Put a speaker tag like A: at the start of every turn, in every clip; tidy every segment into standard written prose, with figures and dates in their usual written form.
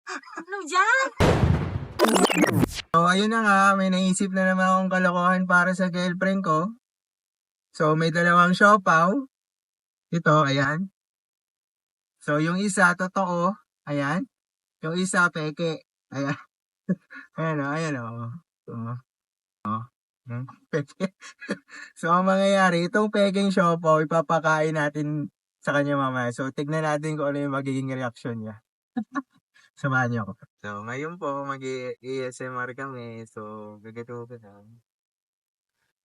A: Ano dyan?
B: So, ayun na nga, may naisip na naman akong kalokohan para sa girlfriend ko. So, may dalawang siopaw. Ito, ayan. So, yung isa, totoo. Ayan. Yung isa, peke. Ayan. Ayan o. So, peke. So, ang mangyayari, itong peking siopaw, ipapakain natin sa kanya mamaya. So, tignan natin kung ano yung magiging reaction niya. Samahan niyo ako. So, ngayon po, mag-ASMR kami. So, gagawin na.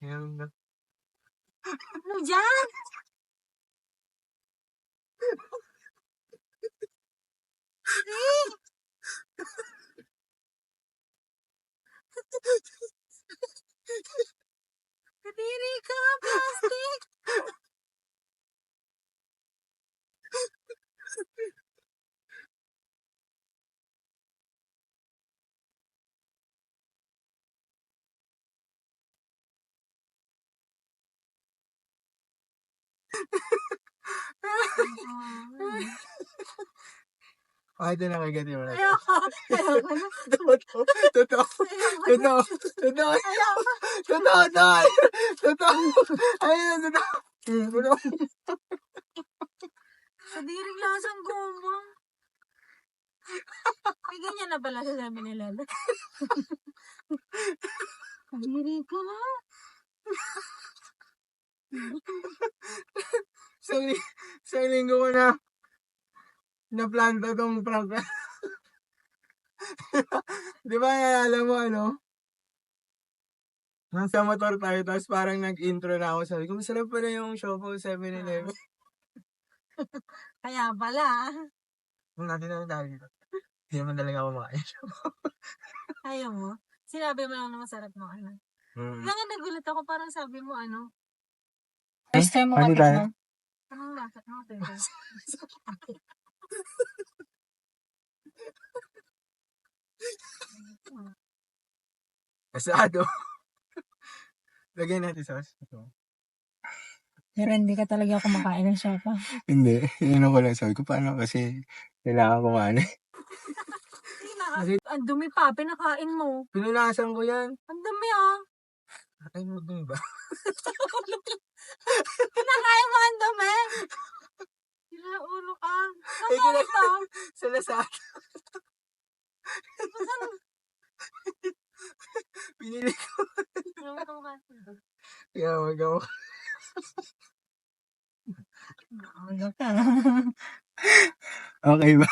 B: Ayan na.
A: Ano dyan? Kadiri ka, plastic!
B: Ito na kay ganyan mo na.
A: Ayoko. Ayoko na.
B: Totoo.
A: Kadiring lasang goma. May ganyan na pala sa sabi ni Lala. Kadiri ka na.
B: Isang linggo ko na na-planta tong prank. Di ba alam mo ano? Nasa motor tayo, tapos parang nag-intro na ako. Sabi ko, masarap pala yung Siopaw 7-Eleven.
A: Kaya pala.
B: Kung natin na tayo dito. Hindi naman talaga ako makain.
A: Ayaw mo? Sinabi mo lang na masarap mo ano. Lang nagulat ako, parang sabi mo ano.
C: First time mo
B: Ano
C: katikman?
B: tayo?
A: Anong lasa? Ano ito?
B: Asado. Lagyan natin sauce. Ito.
C: Pero hindi ka talaga kumakain ng siopaw.
B: Hindi. Yun ako lang sabi ko. Paano kasi kailangan kumain.
A: Ang dumi pa, pinakain mo.
B: Pinunasan ko yan.
A: Ang dumi ah.
B: Ay, mo dun ba?
A: Pinakain mo ang dumi. Sila ulo ka. Ano ito?
B: Sa lasada. Pinili ko. Kaya magawa.
C: Ano ka?
B: Okay ba?